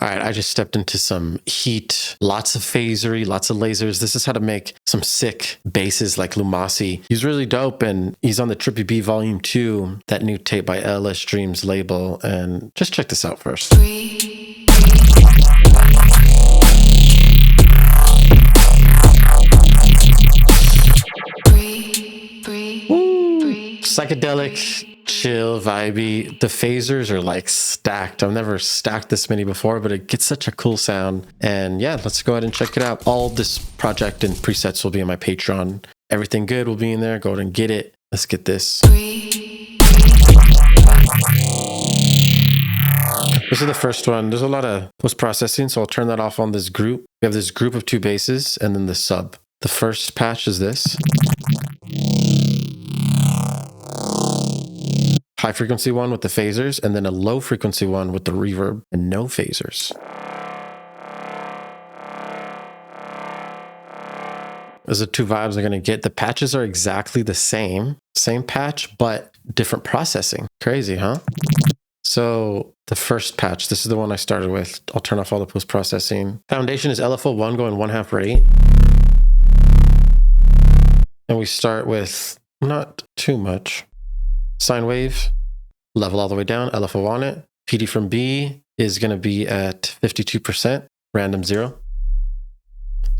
All right, I just stepped into some heat, lots of phasery, lots of lasers. This is how to make some sick basses like Lumasi. He's really dope, and he's on the Trippy B Volume 2, that new tape by LS Dreams label. And just check this out first. Psychedelic, chill, vibey. The phasers are like stacked. I've never stacked this many before, but it gets such a cool sound. And yeah, let's go ahead and check it out. All this project and presets will be on my Patreon. Everything good will be in there. Go ahead and get it. Let's get this. This is the first one. There's a lot of post-processing, so I'll turn that off on this group. We have this group of 2 basses and then the sub. The first patch is this. High frequency one with the phasers, and then a low frequency one with the reverb and no phasers. Those are 2 vibes I'm going to get. The patches are exactly the same patch, but different processing. Crazy, huh? So the first patch, this is the one I started with. I'll turn off all the post-processing. Foundation is LFO1 going 1/2 rate. And we start with not too much. Sine wave, level all the way down, LFO on it. PD from B is going to be at 52%, random 0.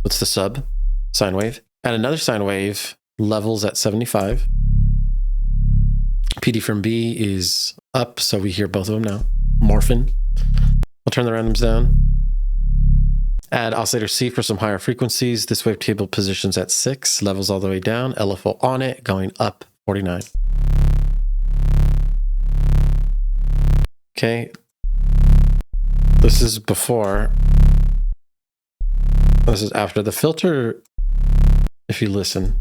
What's the sub? Sine wave. Add another sine wave, levels at 75. PD from B is up, so we hear both of them now. Morphin. I'll turn the randoms down. Add oscillator C for some higher frequencies. This wavetable positions at 6, levels all the way down. LFO on it, going up 49. Okay, this is before. This is after. The filter, if you listen,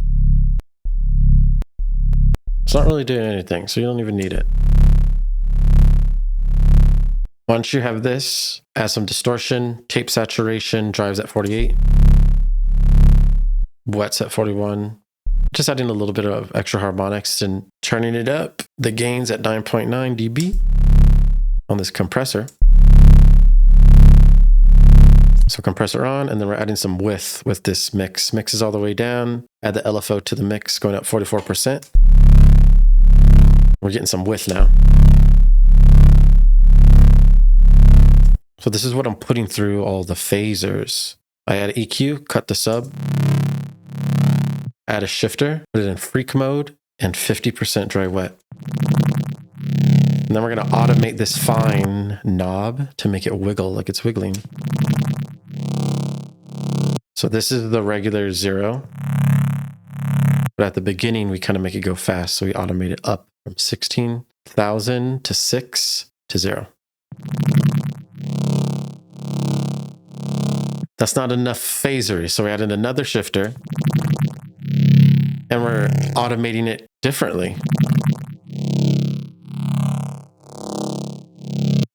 it's not really doing anything, so you don't even need it. Once you have this, add some distortion, tape saturation, drives at 48, wets at 41. Just adding a little bit of extra harmonics and turning it up. The gain's at 9.9 dB. On this compressor. So compressor on, and then we're adding some width with this mix. Mix is all the way down. Add the LFO to the mix, going up 44%. We're getting some width now. So this is what I'm putting through all the phasers. I add EQ, cut the sub, add a shifter, put it in Freq mode, and 50% dry wet. And then we're going to automate this fine knob to make it wiggle like it's wiggling. So this is the regular 0. But at the beginning, we kind of make it go fast. So we automate it up from 16,000 to 6 to 0. That's not enough phasery. So we added another shifter. And we're automating it differently.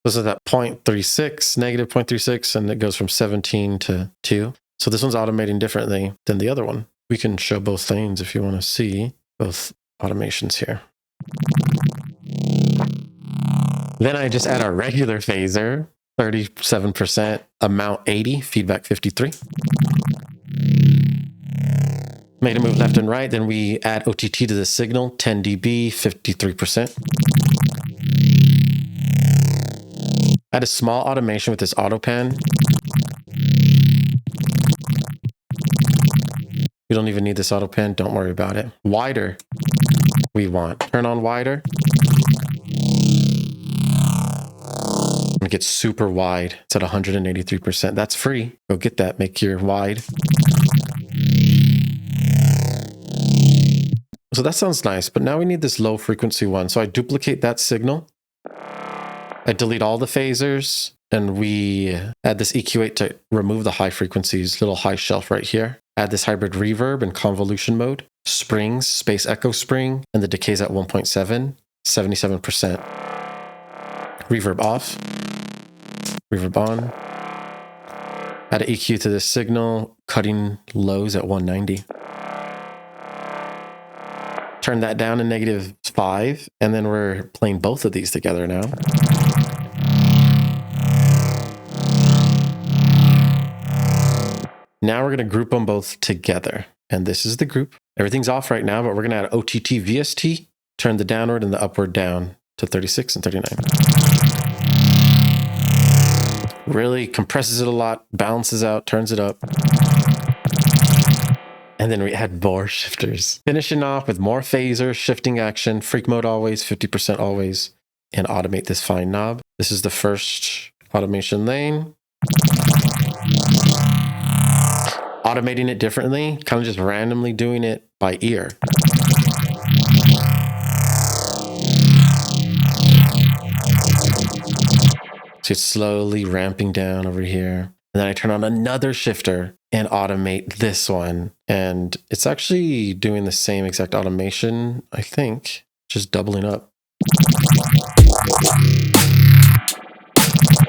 This is at 0.36, negative 0.36, and it goes from 17 to 2. So this one's automating differently than the other one. We can show both lanes if you want to see both automations here. Then I just add our regular phaser, 37%, amount 80, feedback 53. Made a move left and right, then we add OTT to the signal, 10 dB, 53%. Add a small automation with this auto pan. We don't even need this auto pan. Don't worry about it. Wider, we want. Turn on wider. It gets super wide. It's at 183%. That's free. Go get that. Make your wide. So that sounds nice, but now we need this low frequency one. So I duplicate that signal. I delete all the phasers, and we add this EQ8 to remove the high frequencies, little high shelf right here. Add this hybrid reverb in convolution mode, springs, space echo spring, and the decay's at 1.7, 77%. Reverb off, reverb on. Add an EQ to this signal, cutting lows at 190. Turn that down to -5, and then we're playing both of these together now. Now we're going to group them both together. And this is the group. Everything's off right now, but we're going to add OTT VST, turn the downward and the upward down to 36 and 39. Really compresses it a lot, balances out, turns it up. And then we add more shifters. Finishing off with more phaser, shifting action, freak mode always, 50% always, and automate this fine knob. This is the first automation lane. Automating it differently, kind of just randomly doing it by ear. So it's slowly ramping down over here. And then I turn on another shifter and automate this one. And it's actually doing the same exact automation, I think, just doubling up.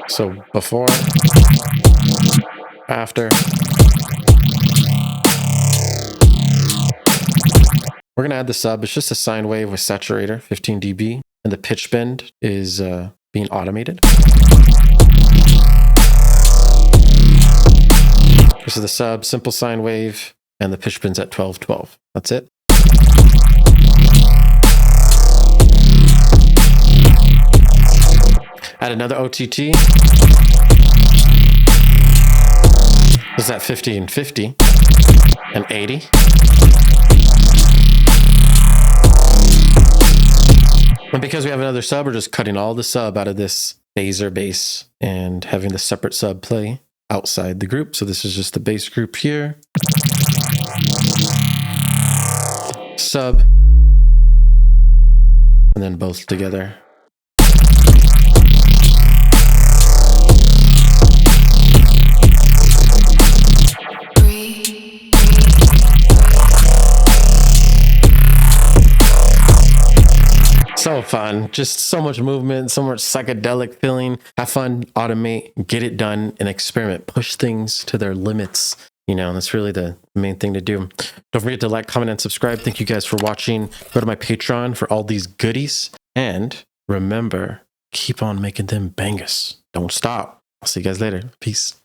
So before, after. We're going to add the sub. It's just a sine wave with saturator, 15 dB. And the pitch bend is being automated. This is the sub, simple sine wave, and the pitch bend's at 12/12. That's it. Add another OTT. This is at 50 and 50 and 80. And because we have another sub, we're just cutting all the sub out of this phaser bass and having the separate sub play outside the group. So this is just the bass group here. Sub. And then both together. So fun, just so much movement, so much psychedelic feeling. Have fun, automate, get it done, and experiment. Push things to their limits. You know, that's really the main thing to do. Don't forget to like, comment, and subscribe. Thank you guys for watching. Go to my Patreon for all these goodies. And remember, keep on making them bangers. Don't stop. I'll see you guys later. Peace.